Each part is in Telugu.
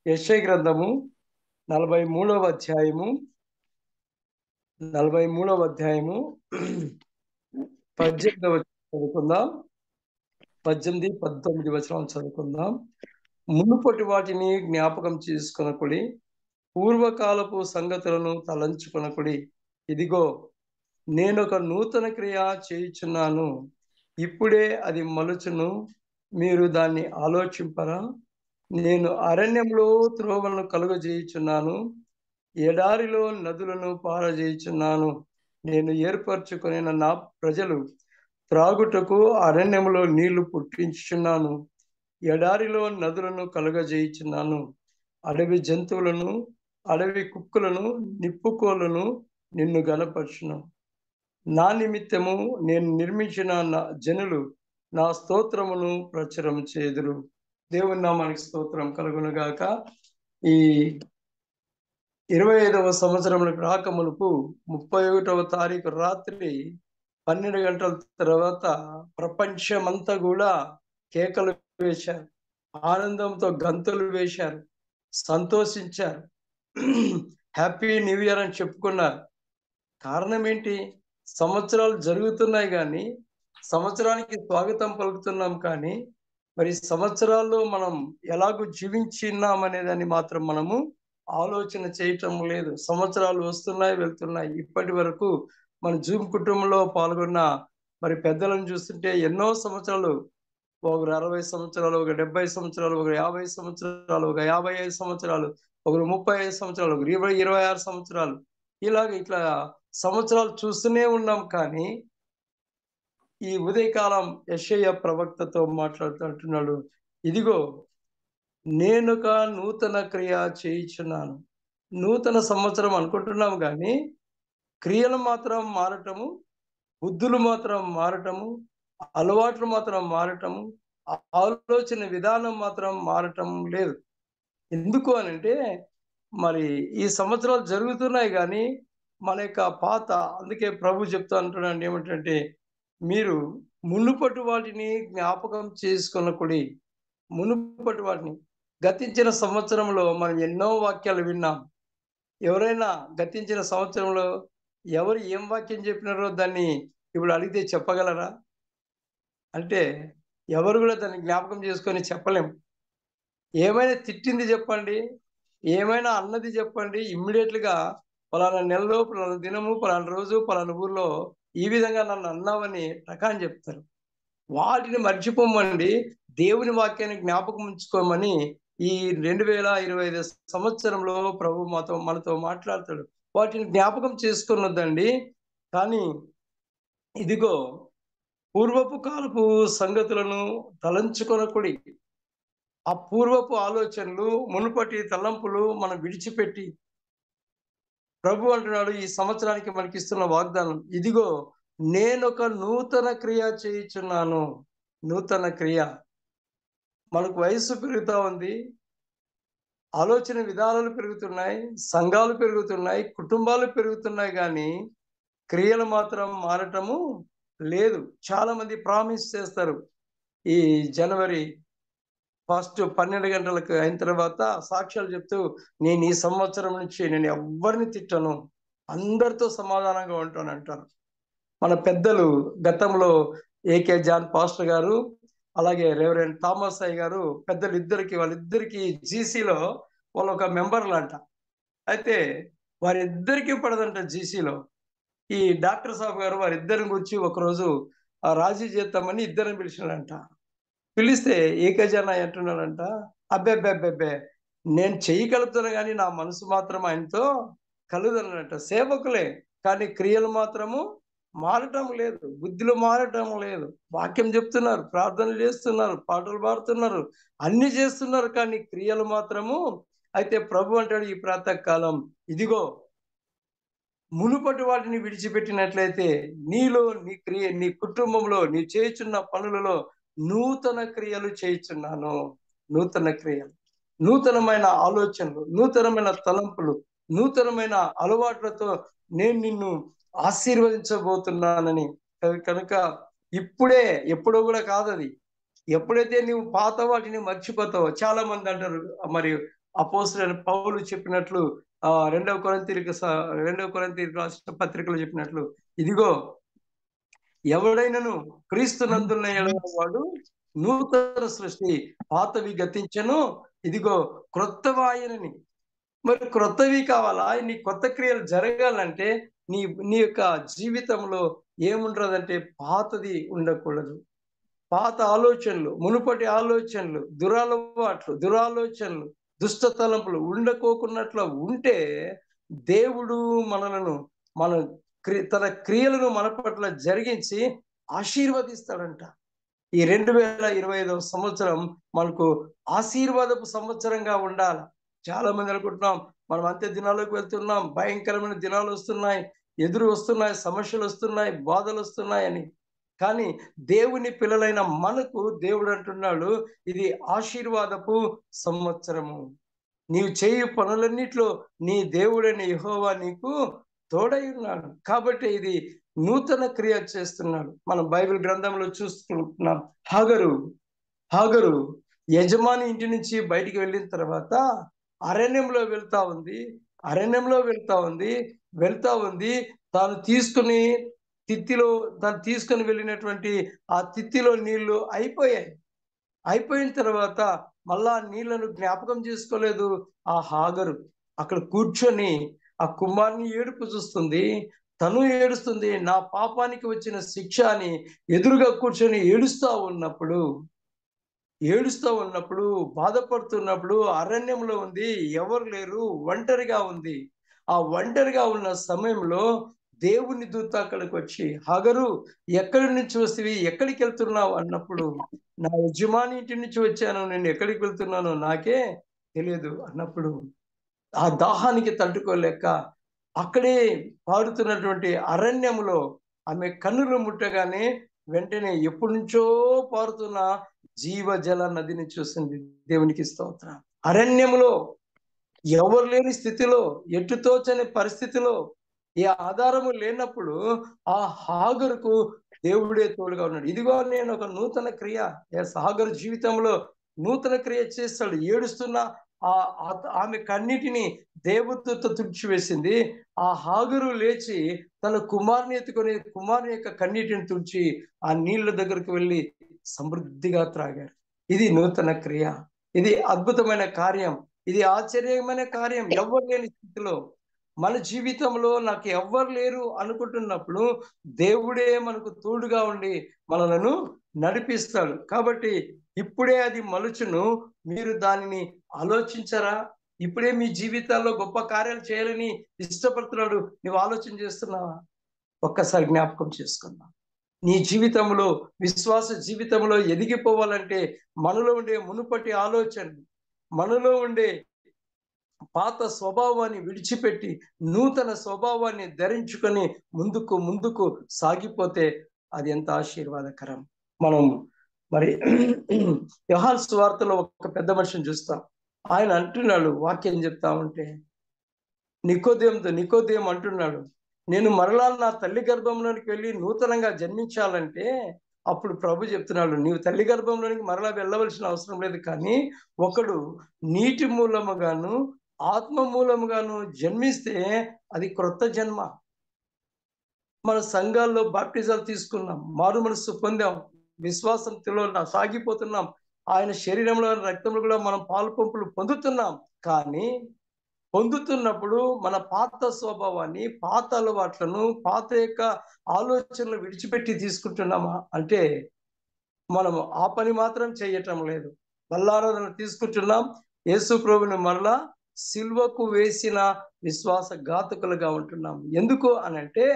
యెషయా గ్రంథము 43వ అధ్యాయము 43వ అధ్యాయము 18వ చదువుకుందాం. 18, 19 వచనం చదువుకుందాం. మునుపటి వాటిని జ్ఞాపకం చేసుకొనకుడి, పూర్వకాలపు సంగతులను తలంచుకొనకుడి. ఇదిగో, నేనొక నూతన క్రియ చేయుచున్నాను, ఇప్పుడే అది మలుచును, మీరు దాన్ని ఆలోచింపరా? నేను అరణ్యంలో త్రోవలను కలుగజేయుచున్నాను, ఎడారిలో నదులను పారజేయుచున్నాను. నేను ఏర్పరచుకొనిన నా ప్రజలు త్రాగుటకు అరణ్యములో నీళ్లు పుట్టించుచున్నాను, ఎడారిలో నదులను కలుగజేయుచున్నాను. అడవి జంతువులను, అడవి కుక్కలను, నిప్పుకోళ్లను నిన్ను గనపరచును. నా నిమిత్తము నేను నిర్మించిన నా జనులు నా స్తోత్రమును ప్రచురం చేదురు. దేవుని నామానికి స్తోత్రం కలుగును గాక. ఈ 25వ సంవత్సరంలోకి రాకమునుపు 31వ తారీఖు రాత్రి 12 గంటల తర్వాత ప్రపంచమంతా కూడా కేకలు వేశారు, ఆనందంతో గంతులు వేశారు, సంతోషించారు, హ్యాపీ న్యూ ఇయర్ అని చెప్పుకున్నారు. కారణం ఏంటి? సంవత్సరాలు జరుగుతున్నాయి కానీ, సంవత్సరానికి స్వాగతం పలుకుతున్నాం కానీ, మరి సంవత్సరాల్లో మనం ఎలాగూ జీవించిన్నాం అనేదాన్ని మాత్రం మనము ఆలోచన చేయటం లేదు. సంవత్సరాలు వస్తున్నాయి, వెళ్తున్నాయి. ఇప్పటి వరకు మన జూమ్ కుటుంబంలో పాల్గొన్న మరి పెద్దలను చూస్తుంటే ఎన్నో సంవత్సరాలు, ఒకరు 60 సంవత్సరాలు, ఒక 70 సంవత్సరాలు, ఒక 50 సంవత్సరాలు, ఒక 55 సంవత్సరాలు, ఒకరు 35 సంవత్సరాలు, ఒకరు 26 సంవత్సరాలు, ఇట్లా సంవత్సరాలు చూస్తూనే ఉన్నాం. కానీ ఈ ఉదయకాలం యెషయా ప్రవక్తతో మాట్లాడుతుంటున్నాడు, ఇదిగో, నేనొక నూతన క్రియ చేయుచున్నాను. నూతన సంవత్సరం అనుకుంటున్నాము కానీ క్రియలు మాత్రం మారటము, బుద్ధులు మాత్రం మారటము, అలవాట్లు మాత్రం మారటము, ఆలోచన విధానం మాత్రం మారటం లేదు. ఎందుకు అనంటే మరి ఈ సంవత్సరాలు జరుగుతున్నాయి కానీ మన యొక్క పాత, అందుకే ప్రభు చెప్తా అంటున్నాడు ఏమిటంటే, మీరు మునుపటి వాటిని జ్ఞాపకం చేసుకొనకుడి. మునుపటి వాటిని, గతించిన సంవత్సరంలో మనం ఎన్నో వాక్యాలు విన్నాం. ఎవరైనా గతించిన సంవత్సరంలో ఎవరు ఏం వాక్యం చెప్పినారో దాన్ని ఇప్పుడు అడిగితే చెప్పగలరా? అంటే ఎవరు కూడా దాన్ని జ్ఞాపకం చేసుకొని చెప్పలేం. ఏమైనా తిట్టింది చెప్పండి, ఏమైనా అన్నది చెప్పండి, ఇమ్మీడియట్‌గా పలానా నెలలో, పలానా దినము, పలానా రోజు, పలానా ఊర్లో ఈ విధంగా నన్ను అన్నావని టకాని చెప్తారు. వాటిని మర్చిపోమండి, దేవుని వాక్యాన్ని జ్ఞాపకం ఉంచుకోమని ఈ 2025 సంవత్సరంలో ప్రభు మనతో మాట్లాడతాడు. వాటిని జ్ఞాపకం చేసుకున్నదండి. కానీ ఇదిగో, పూర్వపు కాలపు సంగతులను తలంచుకొనకుడి. ఆ పూర్వపు ఆలోచనలు, మునుపటి తలంపులు మనం విడిచిపెట్టి, ప్రభు అంటున్నాడు ఈ సంవత్సరానికి మనకిస్తున్న వాగ్దానం, ఇదిగో, నేనొక నూతన క్రియ చేయుచున్నాను. నూతన క్రియ. మనకు వయస్సు పెరుగుతా ఉంది, ఆలోచన విధానాలు పెరుగుతున్నాయి, సంఘాలు పెరుగుతున్నాయి, కుటుంబాలు పెరుగుతున్నాయి, కానీ క్రియలు మాత్రం మారటము లేదు. చాలా మంది ప్రామిస్ చేస్తారు, ఈ జనవరి ఫస్ట్ 12 గంటలకు అయిన తర్వాత సాక్ష్యాలు చెప్తూ, నేను ఈ సంవత్సరం నుంచి నేను ఎవ్వరిని తిట్టను, అందరితో సమాధానంగా ఉంటానంటారు. మన పెద్దలు గతంలో ఏకే జాన్ పాస్టర్ గారు, అలాగే రెవరెండ్ థామస్ అయ్య గారు, పెద్దలు వాళ్ళిద్దరికి జీసీలో వాళ్ళు ఒక మెంబర్లు అంట. అయితే వారిద్దరికీ పడదంట జీసీలో. ఈ డాక్టర్ సాబ్ గారు వారిద్దరిని గురించి ఒకరోజు రాజీ చేద్దామని ఇద్దరిని పిలిచినాడంట. పిలిస్తే ఏకజన అంటున్నాడంట, అబ్బెబ్బెబ్బెబ్బే, నేను చెయ్యి కలుపుతాను కానీ నా మనసు మాత్రం ఆయనతో కలుదనంట. సేవకులే కానీ క్రియలు మాత్రము మారటం లేదు, బుద్ధిలో మారటం లేదు. వాక్యం చెప్తున్నారు, ప్రార్థనలు చేస్తున్నారు, పాటలు పాడుతున్నారు, అన్ని చేస్తున్నారు, కానీ క్రియలు మాత్రము. అయితే ప్రభు అంటాడు ఈ ప్రాతకాలం, ఇదిగో, మునుపటి వాటిని విడిచిపెట్టినట్లయితే నీలో, నీ కుటుంబంలో, నీ చేయుచున్న పనులలో నూతన క్రియలు చేయుచున్నాను. నూతన క్రియలు, నూతనమైన ఆలోచనలు, నూతనమైన తలంపులు, నూతనమైన అలవాట్లతో నేను నిన్ను ఆశీర్వదించబోతున్నానని. కనుక ఇప్పుడే, ఎప్పుడో కూడా కాదు అది. ఎప్పుడైతే నువ్వు పాత వాటిని మర్చిపోతావో, చాలా మంది అంటారు మరి అపోస్తలుడైన పౌలు చెప్పినట్లు, రెండవ కొరింథీయులకు రాసిన పత్రికలో చెప్పినట్లు, ఇదిగో ఎవడైనను క్రీస్తునందున్న యెడల వాడు నూతన సృష్టి, పాతవి గతించెను, ఇదిగో క్రొత్తవాయనని. మరి క్రొత్తవి కావాలా? నీ కొత్త క్రియలు జరగాలంటే నీ నీ యొక్క జీవితంలో ఏముండదంటే పాతది ఉండకూడదు. పాత ఆలోచనలు, మునుపటి ఆలోచనలు, దురాలోచనలు, దుష్ట తలంపులు ఉండకోకున్నట్లు ఉంటే దేవుడు మనలను మన తన క్రియలను మన పట్ల జరిగించి ఆశీర్వదిస్తాడంట. ఈ 2025వ సంవత్సరం మనకు ఆశీర్వాదపు సంవత్సరంగా ఉండాలి. చాలా మంది అనుకుంటున్నాం మనం అంత్య దినాలకు వెళ్తున్నాం, భయంకరమైన దినాలు వస్తున్నాయి, ఎదురు వస్తున్నాయి, సమస్యలు వస్తున్నాయి, బాధలు వస్తున్నాయని. కానీ దేవుని పిల్లలైన మనకు దేవుడు అంటున్నాడు, ఇది ఆశీర్వాదపు సంవత్సరము. నీవు చేయు పనులన్నిట్లో నీ దేవుడైన యెహోవా నీకు తోడై ఉన్నాడు. కాబట్టి ఇది నూతన క్రియ చేస్తున్నాడు. మనం బైబిల్ గ్రంథంలో చూస్తున్నాం. హాగరు యజమాని ఇంటి నుంచి బయటికి వెళ్ళిన తర్వాత అరణ్యంలో వెళ్తా ఉంది. తాను తీసుకుని వెళ్ళినటువంటి ఆ తిత్తిలో నీళ్లు అయిపోయిన తర్వాత మళ్ళా నీళ్లను జ్ఞాపకం చేసుకోలేదు. ఆ హాగరు అక్కడ కూర్చొని ఆ కుమారుని ఏడుపు చూస్తుంది, తను ఏడుస్తుంది. నా పాపానికి వచ్చిన శిక్ష అని ఎదురుగా కూర్చొని ఏడుస్తూ ఉన్నప్పుడు బాధపడుతున్నప్పుడు అరణ్యంలో ఉంది, ఎవరు లేరు, ఒంటరిగా ఉంది. ఆ ఒంటరిగా ఉన్న సమయంలో దేవుని దూత అక్కడికి వచ్చి, హాగరు ఎక్కడి నుంచి వస్తేవి, ఎక్కడికి వెళ్తున్నావు అన్నప్పుడు, నా యజమాని ఇంటి నుంచి వచ్చాను, నేను ఎక్కడికి వెళ్తున్నానో నాకే తెలియదు అన్నప్పుడు, ఆ దాహానికి తట్టుకోలేక అక్కడే పారుతున్నటువంటి అరణ్యంలో ఆమె కన్నులు ముట్టగానే వెంటనే ఎప్పటి నుంచో పారుతున్న జీవజల నదిని చూసింది. దేవునికి స్తోత్రం. అరణ్యంలో ఎవరు లేని స్థితిలో, ఎటుతోచని పరిస్థితిలో, ఏ ఆధారము లేనప్పుడు ఆ హాగరుకు దేవుడే తోడుగా ఉన్నాడు. ఇదిగో నేను ఒక నూతన క్రియ, హాగరు జీవితంలో నూతన క్రియ చేస్తాడు. ఏడుస్తున్న ఆమె కన్నిటిని దేవదూత తుడిచివేసింది. ఆ హాగరు లేచి తన కుమారుని ఎత్తుకొని కుమారుని యొక్క కన్నీటిని తుడిచి ఆ నీళ్ల దగ్గరకు వెళ్ళి సమృద్ధిగా త్రాగారు. ఇది నూతన క్రియ, ఇది అద్భుతమైన కార్యం, ఇది ఆశ్చర్యమైన కార్యం. ఎవ్వరు లేని స్థితిలో మన జీవితంలో నాకు ఎవ్వరు లేరు అనుకుంటున్నప్పుడు దేవుడే మనకు తోడుగా ఉండి మనలను నడిపిస్తాడు. కాబట్టి ఇప్పుడే అది మలుచును, మీరు దానిని ఆలోచించరా? ఇప్పుడే మీ జీవితాల్లో గొప్ప కార్యాలు చేయాలని ఇష్టపడుతున్నాడు, నువ్వు ఆలోచన చేస్తున్నావా? ఒక్కసారి జ్ఞాపకం చేసుకుందాం. నీ జీవితంలో, విశ్వాస జీవితంలో ఎదిగిపోవాలంటే మనలో ఉండే మునుపటి ఆలోచనలు, మనలో ఉండే పాత స్వభావాన్ని విడిచిపెట్టి నూతన స్వభావాన్ని ధరించుకొని ముందుకు సాగిపోతే అది ఎంత ఆశీర్వాదకరం. మనం మరి యోహాను సువార్తలో ఒక పెద్ద మనిషిని చూస్తాం. ఆయన అంటున్నాడు, వాక్యం చెప్తా ఉంటే, నికోదేము అంటున్నాడు, నేను మరలా నా తల్లి గర్భంలోనికి వెళ్ళి నూతనంగా జన్మించాలంటే, అప్పుడు ప్రభు చెప్తున్నాడు, నీవు తల్లి గర్భంలోనికి మరలా వెళ్ళవలసిన అవసరం లేదు, కానీ ఒకడు నీటి మూలముగాను ఆత్మ మూలముగాను జన్మిస్తే అది క్రొత్త జన్మ. మన సంఘాల్లో బాప్టిజాలు తీసుకున్నాం, మారు మనసు పొందాం, విశ్వాసంలో సాగిపోతున్నాం, ఆయన శరీరంలో రక్తంలో కూడా మనం పాలు పంపులు పొందుతున్నాం. కానీ పొందుతున్నప్పుడు మన పాత స్వభావాన్ని, పాత అలవాట్లను, పాత యొక్క ఆలోచనలు విడిచిపెట్టి తీసుకుంటున్నామా అంటే మనము ఆ పని మాత్రం చేయటం లేదు. బల్లారాధన తీసుకుంటున్నాం, యేసు ప్రభుని మరలా సిల్వకు వేసిన విశ్వాస ఘాతకులుగా ఉంటున్నాం. ఎందుకు అనంటే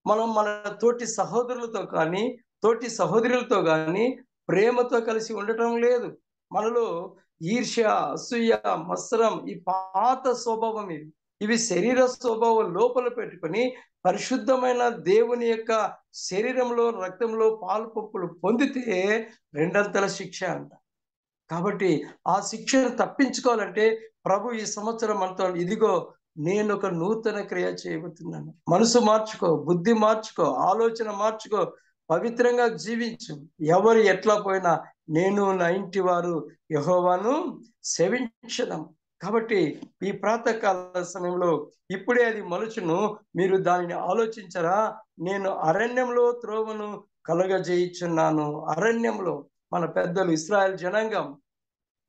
మనం మన తోటి సహోదరులతో కానీ ప్రేమతో కలిసి ఉండటం లేదు. మనలో ఈర్ష్య, అసూయ, మత్సరం, ఈ పాత స్వభావం ఇవి శరీర స్వభావం లోపల పెట్టుకొని పరిశుద్ధమైన దేవుని యొక్క శరీరంలో రక్తంలో పాలు పంపులు పొందితే రెండంతల శిక్ష అంట. కాబట్టి ఆ శిక్షను తప్పించుకోవాలంటే ప్రభు ఈ సంవత్సరం మనతో, ఇదిగో నేను ఒక నూతన క్రియ చేయబోతున్నాను, మనసు మార్చుకో, బుద్ధి మార్చుకో, ఆలోచన మార్చుకో, పవిత్రంగా జీవించు, ఎవరు ఎట్లా పోయినా నేను నా ఇంటి వారు యెహోవాను సేవించడం. కాబట్టి ఈ ప్రాతకాల సమయంలో ఇప్పుడే అది మలుచును, మీరు దానిని ఆలోచించరా? నేను అరణ్యంలో త్రోవను కలగజేయుచున్నాను. అరణ్యంలో మన పెద్దలు ఇశ్రాయేల్ జనాంగం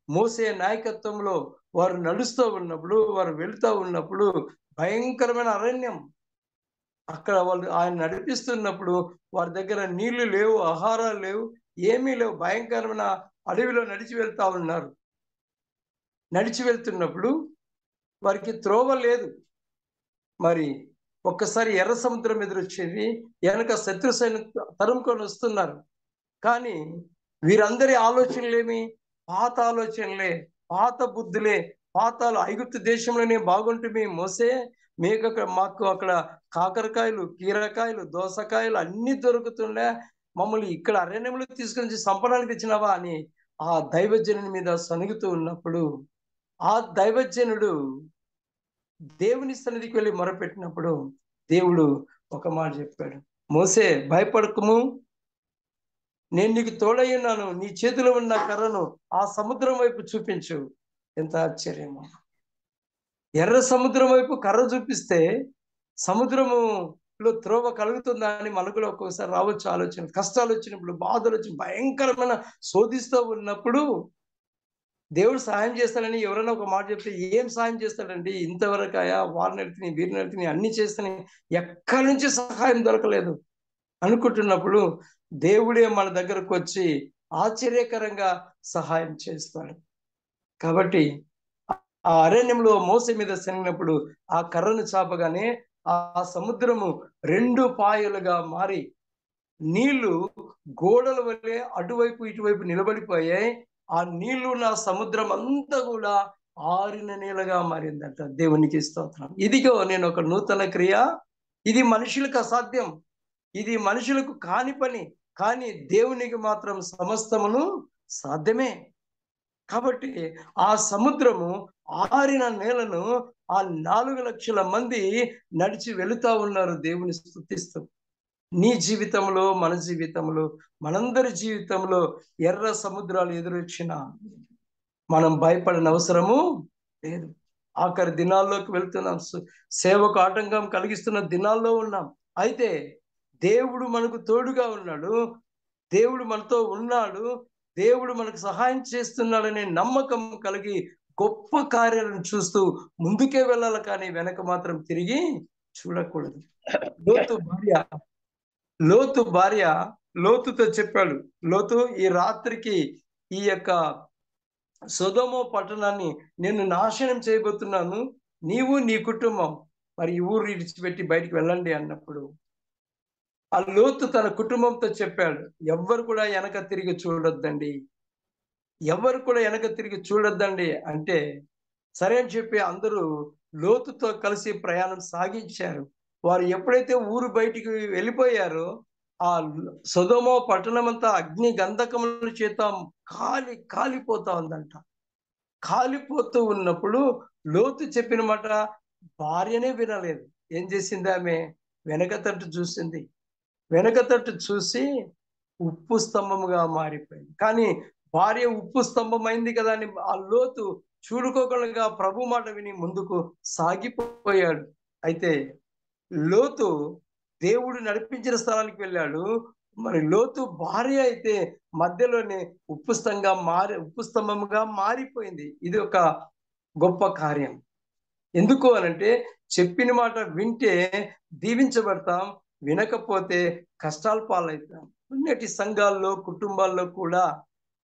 మోసే నాయకత్వంలో వారు నడుస్తూ ఉన్నప్పుడు, వారు వెళుతూ ఉన్నప్పుడు భయంకరమైన అరణ్యం. అక్కడ వాళ్ళు ఆయన నడిపిస్తున్నప్పుడు వారి దగ్గర నీళ్లు లేవు, ఆహారాలు లేవు, ఏమీ లేవు. భయంకరమైన అడవిలో నడిచి వెళ్తా ఉన్నారు. నడిచి వెళ్తున్నప్పుడు వారికి త్రోవ లేదు. మరి ఒక్కసారి ఎర్ర సముద్రం ఎదురొచ్చేది, వెనక శత్రు సైనికులు తరుముకొని వస్తున్నారు. కానీ వీరందరి ఆలోచనలేమి? పాత ఆలోచనలే, పాత బుద్ధులే, పాతాలు. ఐగుప్తు దేశంలోనే బాగుంటుంది మోసే, మాకు అక్కడ కాకరకాయలు, కీరకాయలు, దోసకాయలు అన్ని దొరుకుతుండే, మమ్మల్ని ఇక్కడ అరణ్యంలో తీసుకొని సంపడానికి తెచ్చినావా అని ఆ దైవజనుని మీద సనుగుతూ ఉన్నప్పుడు, ఆ దైవజనుడు దేవుని సన్నిధికి వెళ్ళి మొరపెట్టినప్పుడు దేవుడు ఒక మాట చెప్పాడు, మోసే భయపడకము, నేను నీకు తోడై ఉన్నాను, నీ చేతిలో ఉన్న కర్రను ఆ సముద్రం వైపు చూపించు. ఎంత ఆశ్చర్యమో! ఎర్ర సముద్రం వైపు కర్ర చూపిస్తే సముద్రములో త్రోవ కలుగుతుందా అని మనకులో ఒక్కోసారి రావచ్చు ఆలోచన. కష్టాలు వచ్చినప్పుడు, బాధలు వచ్చి భయంకరమైన శోధిస్తూ ఉన్నప్పుడు దేవుడు సహాయం చేస్తాడని ఎవరైనా ఒక మాట చెప్తే, ఏం సహాయం చేస్తాడండి? ఇంతవరకాయా, వారిని నడిపిని, వీరిని నడిపిని, అన్ని చేస్తని ఎక్కడి నుంచి సహాయం దొరకలేదు అనుకుంటున్నప్పుడు దేవుడే మన దగ్గరకు వచ్చి ఆశ్చర్యకరంగా సహాయం చేస్తాడు. కాబట్టి ఆ అరణ్యంలో మోసే మీద శనిగినప్పుడు ఆ కర్రను చాపగానే ఆ సముద్రము 2 పాయలుగా మారి నీళ్లు గోడల వల్లే అటువైపు ఇటువైపు నిలబడిపోయాయి. ఆ నీళ్లు ఉన్న సముద్రం అంతా కూడా ఆరిన నీళ్ళగా మారిందంట. దేవునికి స్తోత్రం. ఇదిగో నేను ఒక నూతన క్రియ, ఇది మనుషులకు అసాధ్యం, ఇది మనుషులకు కాని పని, కానీ దేవునికి మాత్రం సమస్తమును సాధ్యమే. కాబట్టి ఆ సముద్రము ఆరిన నేలను ఆ 4 లక్షల మంది నడిచి వెళుతా ఉన్నారు దేవుని స్తుతిస్తూ. నీ జీవితంలో, మన జీవితంలో, మనందరి జీవితంలో ఎర్ర సముద్రాలు ఎదురొచ్చినా మనం భయపడిన అవసరము లేదు. ఆఖరి దినాల్లోకి వెళ్తున్నాం. సేవకు ఆటంకం కలిగిస్తున్న దినాల్లో ఉన్నాం. అయితే దేవుడు మనకు తోడుగా ఉన్నాడు, దేవుడు మనతో ఉన్నాడు, దేవుడు మనకు సహాయం చేస్తున్నాడనే నమ్మకం కలిగి గొప్ప కార్యాలను చూస్తూ ముందుకే వెళ్ళాలి, కానీ వెనక మాత్రం తిరిగి చూడకూడదు. లోతు భార్య లోతుతో చెప్పాడు, లోతు ఈ రాత్రికి ఈ యొక్క సొదొమ పట్టణాన్ని నేను నాశనం చేయబోతున్నాను, నీవు నీ కుటుంబం మరి ఈ ఊరు విడిచిపెట్టి బయటికి వెళ్ళండి అన్నప్పుడు ఆ లోతు తన కుటుంబంతో చెప్పాడు, ఎవ్వరు కూడా వెనక తిరిగి చూడొద్దండి, ఎవరు కూడా వెనక తిరిగి చూడొద్దండి అంటే సరే అని చెప్పి అందరూ లోతుతో కలిసి ప్రయాణం సాగించారు. వారు ఎప్పుడైతే ఊరు బయటికి వెళ్ళిపోయారో ఆ సొదొమ పట్టణం అంతా అగ్ని గంధకముల చేత కాలిపోతా ఉందంట. కాలిపోతూ ఉన్నప్పుడు లోతు చెప్పిన మాట భార్యనే వినలేదు. ఏం చేసింది ఆమె? వెనక తట్టు చూసింది. వెనక తట్టు చూసి ఉప్పు స్తంభముగా మారిపోయింది. కానీ భార్య ఉప్పు స్తంభం అయింది కదా అని ఆ లోతు చూడుకోకుండా ప్రభు మాట విని ముందుకు సాగిపోయాడు. అయితే లోతు దేవుడు నడిపించిన స్థలానికి వెళ్ళాడు. మరి లోతు భార్య అయితే మధ్యలోనే ఉప్పు స్తంభముగా మారిపోయింది. ఇది ఒక గొప్ప కార్యం. ఎందుకు అనంటే చెప్పిన మాట వింటే దీవించబడతాం, వినకపోతే కష్టాల పాలవుతాం. ఉన్నటి సంఘాల్లో, కుటుంబాల్లో కూడా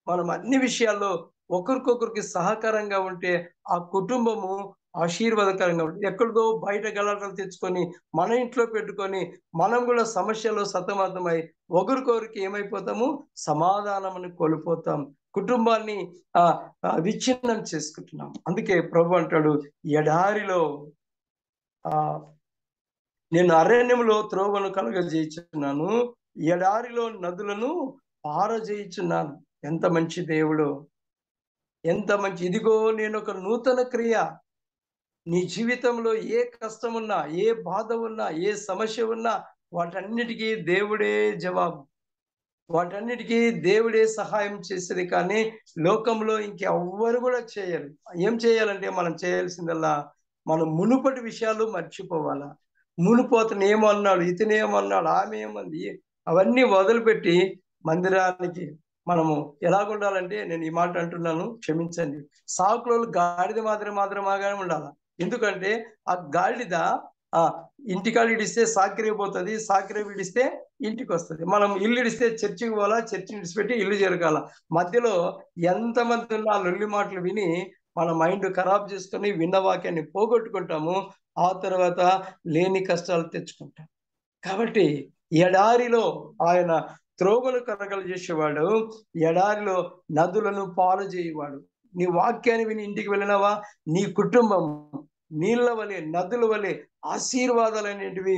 మనం అన్ని విషయాల్లో ఒకరికొకరికి సహకారంగా ఉంటే ఆ కుటుంబము ఆశీర్వాదకరంగా ఉంటుంది. ఎక్కడికో బయట గలాటలు తెచ్చుకొని మన ఇంట్లో పెట్టుకొని మనం కూడా సమస్యలో సతమతమై ఒకరికొకరికి ఏమైపోతాము? సమాధానమును కోల్పోతాం. కుటుంబాన్ని విచ్ఛిన్నం చేసుకుంటున్నాం. అందుకే ప్రభు అంటాడు, ఎడారిలో నేను అరణ్యంలో త్రోవను కలుగజేయుచున్నాను, ఎడారిలో నదులను పారజేయుచున్నాను. ఎంత మంచి దేవుడు, ఎంత మంచి! ఇదిగో నేను ఒక నూతన క్రియ. నీ జీవితంలో ఏ కష్టం ఉన్నా, ఏ బాధ ఉన్నా, ఏ సమస్య ఉన్నా వాటన్నిటికీ దేవుడే జవాబు. వాటన్నిటికీ దేవుడే సహాయం చేసేది, కానీ లోకంలో ఇంకెవ్వరు కూడా చేయరు. ఏం చేయాలంటే మనం చేయాల్సిందల్లా మనం మునుపటి విషయాలు మర్చిపోవాలా. మునుపు అతను ఏమన్నాడు, ఇతను ఏమన్నాడు, ఆమె ఏమంది, అవన్నీ వదిలిపెట్టి మందిరానికి మనము ఎలాగుండాలంటే, నేను ఈ మాట అంటున్నాను, క్షమించండి, సాకులోళ్ళు గాడిద మాదిరిగానే ఉండాలి. ఎందుకంటే ఆ గాడిద ఆ ఇంటికాడ ఇడిస్తే సాకిరే పోతుంది, సాకిరే విడిస్తే ఇంటికి వస్తుంది. మనం ఇల్లు ఇడిస్తే చర్చికి పోవాలా, చర్చిని విడిచిపెట్టి ఇల్లు జరగాల. మధ్యలో ఎంతమంది ఉన్న లొల్లి మాటలు విని మన మైండ్ ఖరాబ్ చేసుకొని విన్న వాక్యాన్ని పోగొట్టుకుంటాము. ఆ తర్వాత లేని కష్టాలు తెచ్చుకుంటాం. కాబట్టి ఎడారిలో ఆయన త్రోవలు కరగలు చేసేవాడు, ఎడారిలో నదులను పాలు చేయవాడు. నీ వాక్యాన్ని విని ఇంటికి వెళ్ళినవా, నీ కుటుంబం నీళ్ళ వలె, నదుల వలె ఆశీర్వాదాలు అనేటివి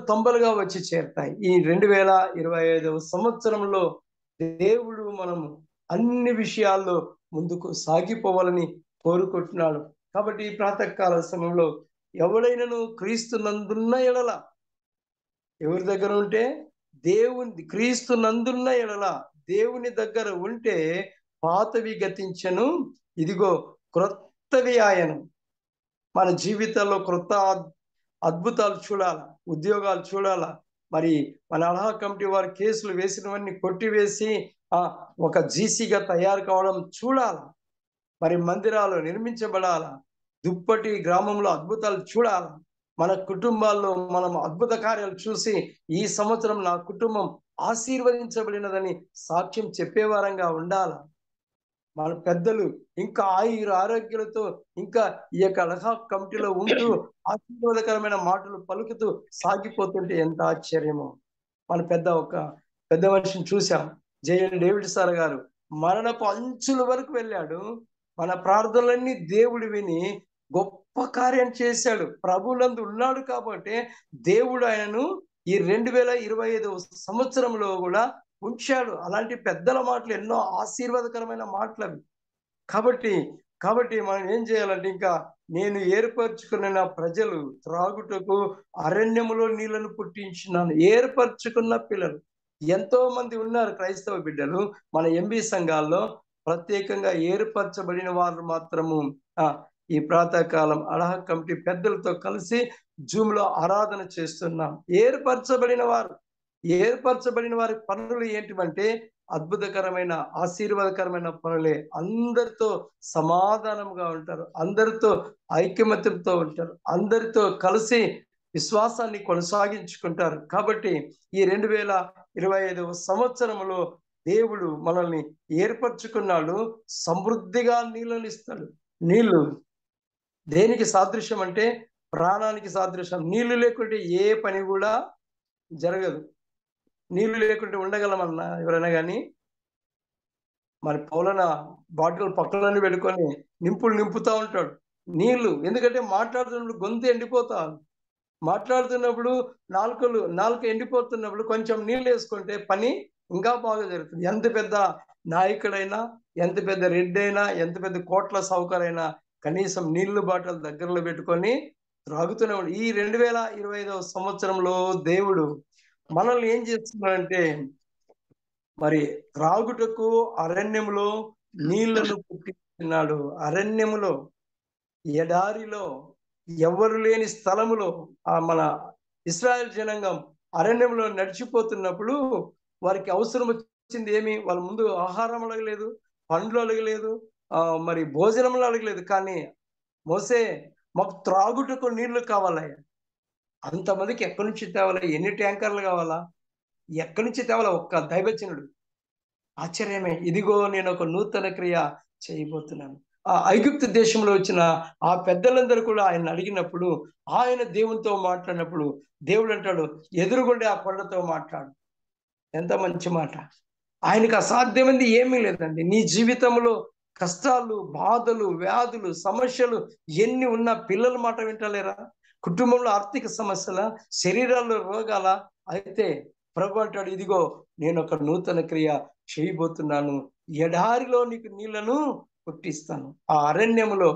తొంబలుగా వచ్చి చేరుతాయి. ఈ 2025వ సంవత్సరంలో దేవుడు మనము అన్ని విషయాల్లో ముందుకు సాగిపోవాలని కోరుకుంటున్నాడు. కాబట్టి ఈ ప్రాతకాల సమయంలో ఎవడైనను క్రీస్తు నందున్న ఎడల, ఎవరి దగ్గర ఉంటే దేవుని, క్రీస్తు నందున్న ఎడల దేవుని దగ్గర ఉంటే పాతవి గతించను, ఇదిగో క్రొత్తవి ఆయను. మన జీవితాల్లో క్రొత్త అద్భుతాలు చూడాలా, ఉద్యోగాలు చూడాలా. మరి మన అల్హా కమిటీ వారి కేసులు వేసినవన్నీ కొట్టివేసి ఒక జీసీగా తయారు కావడం చూడాలా. మరి మందిరాలు నిర్మించబడాలా, దుప్పటి గ్రామంలో అద్భుతాలు చూడాలా. మన కుటుంబాల్లో మనం అద్భుత కార్యాలు చూసి ఈ సంవత్సరం నా కుటుంబం ఆశీర్వదించబడినదని సాక్ష్యం చెప్పేవారంగా ఉండాలా. మన పెద్దలు ఇంకా ఆరోగ్యాలతో ఇంకా ఈ యొక్క అల్హా కమిటీలో ఉంటూ ఆశీర్వాదకరమైన మాటలు పలుకుతూ సాగిపోతుంటే ఎంత ఆశ్చర్యమో. మన పెద్ద మనిషిని చూసాం, జేఎన్ డేవిడ్ సార్ గారు మరణపు అంచుల వరకు వెళ్ళాడు. మన ప్రార్థనలన్నీ దేవుడు విని గొప్ప కార్యం చేశాడు. ప్రభువులందు ఉన్నాడు కాబట్టి దేవుడు ఆయనను ఈ 2025వ సంవత్సరంలో కూడా ఉంచాడు. అలాంటి పెద్దల మాటలు ఎన్నో ఆశీర్వాదకరమైన మాటలు అవి. కాబట్టి మనం ఏం చేయాలంటే, ఇంకా నేను ఏర్పరచుకున్న నా ప్రజలు త్రాగుటకు అరణ్యములో నీళ్లను పుట్టించినాను. ఏర్పరచుకున్న పిల్లలు ఎంతో మంది ఉన్నారు, క్రైస్తవ బిడ్డలు మన ఎంబీ సంఘాల్లో. ప్రత్యేకంగా ఏర్పరచబడిన వారు మాత్రము ఈ ప్రాతకాలం అల్హా కమిటీ పెద్దలతో కలిసి జూమ్ లో ఆరాధన చేస్తున్నాం. ఏర్పరచబడిన వారి పనులు ఏంటివంటే అద్భుతకరమైన ఆశీర్వాదకరమైన పనులే. అందరితో సమాధానంగా ఉంటారు, అందరితో ఐకమత్యంతో ఉంటారు, అందరితో కలిసి విశ్వాసాన్ని కొనసాగించుకుంటారు. కాబట్టి ఈ 2025వ సంవత్సరంలో దేవుడు మనల్ని ఏర్పరచుకున్నాడు. సమృద్ధిగా నీళ్ళని ఇస్తాడు. నీళ్లు దేనికి సాదృశ్యం అంటే ప్రాణానికి సాదృశ్యం. నీళ్లు లేకుంటే ఏ పని కూడా జరగదు. నీళ్లు లేకుంటే ఉండగలమన్నా ఎవరైనా కానీ? మరి పౌలన బాటిల్ పక్కలని పెట్టుకొని నింపుతూ ఉంటాడు నీళ్లు. ఎందుకంటే మాట్లాడుతున్నప్పుడు గొంతు ఎండిపోతా, మాట్లాడుతున్నప్పుడు నాలుక ఎండిపోతున్నప్పుడు కొంచెం నీళ్ళు వేసుకుంటే పని ఇంకా బాగా జరుగుతుంది. ఎంత పెద్ద నాయకుడైనా, ఎంత పెద్ద రెడ్డి అయినా, ఎంత పెద్ద కోట్ల సౌకర్యైనా కనీసం నీళ్లు బాటలు దగ్గరలో పెట్టుకొని త్రాగుతూనే ఉంటాడు. ఈ 2025వ సంవత్సరంలో దేవుడు మనల్ని ఏం చేస్తున్నాడంటే, మరి త్రాగుటకు అరణ్యములో నీళ్లను పుట్టిస్తున్నాడు. అరణ్యములో, ఎడారిలో, ఎవరు లేని స్థలములో మన ఇశ్రాయేల్ జనాంగం అరణ్యంలో నడిచిపోతున్నప్పుడు వారికి అవసరం వచ్చింది ఏమి? వాళ్ళ ముందు ఆహారం అడగలేదు, పండ్లు అడగలేదు, మరి భోజనములు అడగలేదు. కానీ మోసే, మాకు త్రాగుటకు నీళ్లు కావాలయ్యా. అంతమందికి ఎక్కడి నుంచి తేవాలా? ఎన్ని ట్యాంకర్లు కావాలా? ఎక్కడి నుంచి తేవాలా? ఒక్క దైవజనుడు. ఆశ్చర్యమే. ఇదిగో నేను ఒక నూతన క్రియ చేయబోతున్నాను. ఆ ఐగుప్తు దేశంలో వచ్చిన ఆ పెద్దలందరూ కూడా ఆయన అడిగినప్పుడు, ఆయన దేవునితో మాట్లాడినప్పుడు దేవుడు అంటాడు, ఎదురుగుండే ఆ కొండతో మాట్లాడు. ఎంత మంచి మాట! ఆయనకు అసాధ్యమైంది ఏమీ లేదండి. నీ జీవితంలో కష్టాలు, బాధలు, వ్యాధులు, సమస్యలు ఎన్ని ఉన్నా పిల్లల మాట వింటలేరా? కుటుంబంలో ఆర్థిక సమస్యల, శరీరాల్లో రోగాల, అయితే ప్రభు అంటాడు, ఇదిగో నేను ఒక నూతన క్రియ చేయబోతున్నాను. ఎడారిలో నీకు నీళ్లను పుట్టిస్తాను. ఆ అరణ్యములో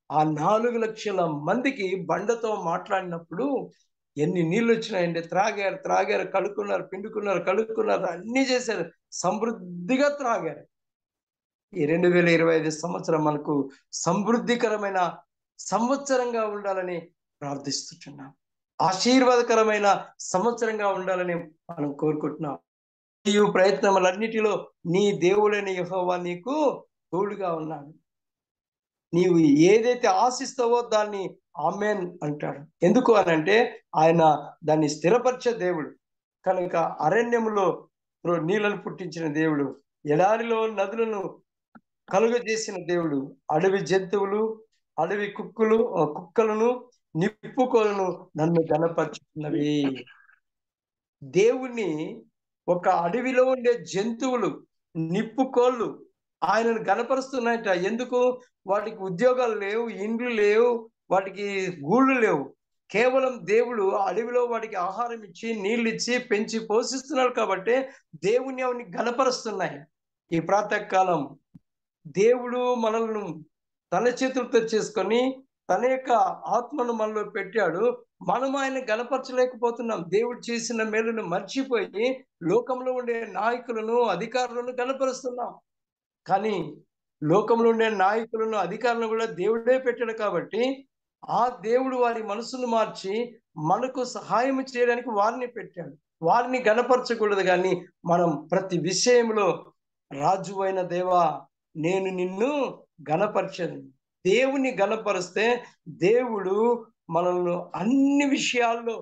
ఆ 4 లక్షల మందికి బండతో మాట్లాడినప్పుడు ఎన్ని నీళ్ళు వచ్చినాయండి, త్రాగారు త్రాగారు, కడుక్కున్నారు, పిండుకున్నారు, కడుక్కున్నారు, అన్ని చేశారు, సమృద్ధిగా త్రాగారు. ఈ 2025 సంవత్సరం మనకు సమృద్ధికరమైన సంవత్సరంగా ఉండాలని ప్రార్థిస్తున్నాం. ఆశీర్వాదకరమైన సంవత్సరంగా ఉండాలని మనం కోరుకుంటున్నాం. ఈ ప్రయత్నములన్నిటిలో నీ దేవుడైన యెహోవా నీకు తోడుగా ఉన్నాడు. నీవు ఏదైతే ఆశిస్తావో దాన్ని ఆమేన్ అంటాడు. ఎందుకు అనంటే ఆయన దాన్ని స్థిరపరిచే దేవుడు కనుక. అరణ్యములో నీళ్లను పుట్టించిన దేవుడు, ఎడారిలో నదులను కలుగజేసిన దేవుడు, అడవి జంతువులు, అడవి కుక్కలను, నిప్పుకోలను నన్ను గణపరుచుతున్నవి. దేవుణ్ణి ఒక అడవిలో ఉండే జంతువులు, నిప్పుకోళ్ళు ఆయనను గణపరుస్తున్నాయట. ఎందుకు? వాటికి ఉద్యోగాలు లేవు, ఇండ్లు లేవు, వాటికి గూళ్ళు లేవు. కేవలం దేవుడు అడవిలో వాటికి ఆహారం ఇచ్చి, నీళ్ళు ఇచ్చి, పెంచి పోషిస్తున్నాడు కాబట్టి దేవుణ్ణి అవన్నీ గణపరుస్తున్నాయి. ఈ ప్రాతకాలం దేవుడు మనల్ని తన చేతులతో చేసుకొని తన యొక్క ఆత్మను మనలో పెట్టాడు. మనం ఆయన గణపరచలేకపోతున్నాం. దేవుడు చేసిన మేలును మర్చిపోయి లోకంలో ఉండే నాయకులను, అధికారులను గణపరుస్తున్నాం. కానీ లోకంలో ఉండే నాయకులను, అధికారులను కూడా దేవుడే పెట్టాడు కాబట్టి ఆ దేవుడు వారి మనసును మార్చి మనకు సహాయం చేయడానికి వారిని పెట్టాడు. వారిని గణపరచకూడదు కానీ మనం ప్రతి విషయంలో రాజు అయిన దేవా నేను నిన్ను గణపరచను. దేవుని గణపరిస్తే దేవుడు మనల్ని అన్ని విషయాల్లో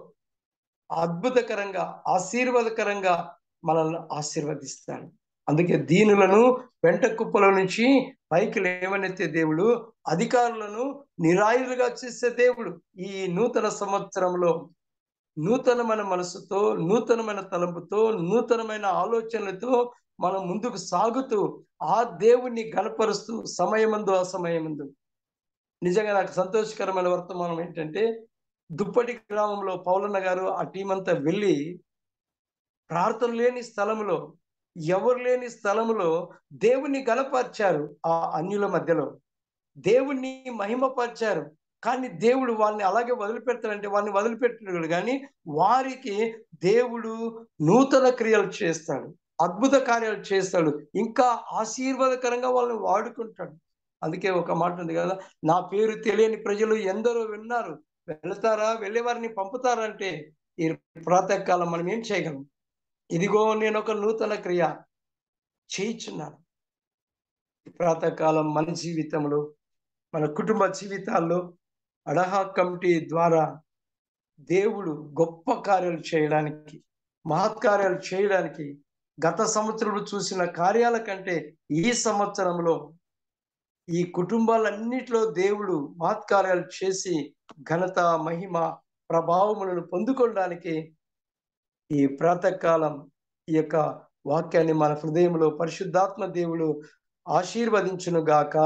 అద్భుతకరంగా, ఆశీర్వాదకరంగా మనల్ని ఆశీర్వదిస్తాడు. అందుకే దీనులను పెంట కుప్పల నుంచి పైకి లేవనెత్తే దేవుడు, అధికారులను నిరాయులుగా చేసే దేవుడు. ఈ నూతన సంవత్సరంలో నూతనమైన మనసుతో, నూతనమైన తలంపుతో, నూతనమైన ఆలోచనలతో మనం ముందుకు సాగుతూ ఆ దేవుణ్ణి గణపరుస్తూ సమయమందు అసమయమందు. నిజంగా నాకు సంతోషకరమైన వర్తమానం ఏంటంటే, దుప్పటి గ్రామంలో పౌలన్న గారు ఆ టీం అంతా వెళ్ళి ప్రార్థన లేని స్థలములో, ఎవరు లేని స్థలములో దేవుణ్ణి గణపరిచారు. ఆ అన్యుల మధ్యలో దేవుణ్ణి మహిమపరిచారు. కానీ దేవుడు వాళ్ళని అలాగే వదిలిపెడతాడంటే వారిని వదిలిపెట్టాడు కానీ వారికి దేవుడు నూతన క్రియలు చేస్తాడు, అద్భుత కార్యాలు చేస్తాడు, ఇంకా ఆశీర్వాదకరంగా వాళ్ళని వాడుకుంటాడు. అందుకే ఒక మాట ఉంది కదా, నా పేరు తెలియని ప్రజలు ఎందరో విన్నారు, వెళ్తారా, వెళ్ళే వారిని పంపుతారంటే ఈ ప్రాతకాలం మనం ఏం చేయగలం? ఇదిగో నేను ఒక నూతన క్రియ చేయించున్నాను. ప్రాతకాలం మన జీవితంలో, మన కుటుంబ జీవితాల్లో అడహా కమిటీ ద్వారా దేవుడు గొప్ప కార్యాలు చేయడానికి, మహత్కార్యాలు చేయడానికి, గత సంవత్సరంలో చూసిన కార్యాల కంటే ఈ సంవత్సరంలో ఈ కుటుంబాలన్నిటిలో దేవుడు మహత్కార్యాలు చేసి ఘనత, మహిమ, ప్రభావములను పొందుకోవడానికి ఈ ప్రాతకాలం ఈ యొక్క వాక్యాన్ని మన హృదయంలో పరిశుద్ధాత్మ దేవుడు ఆశీర్వదించును గాక.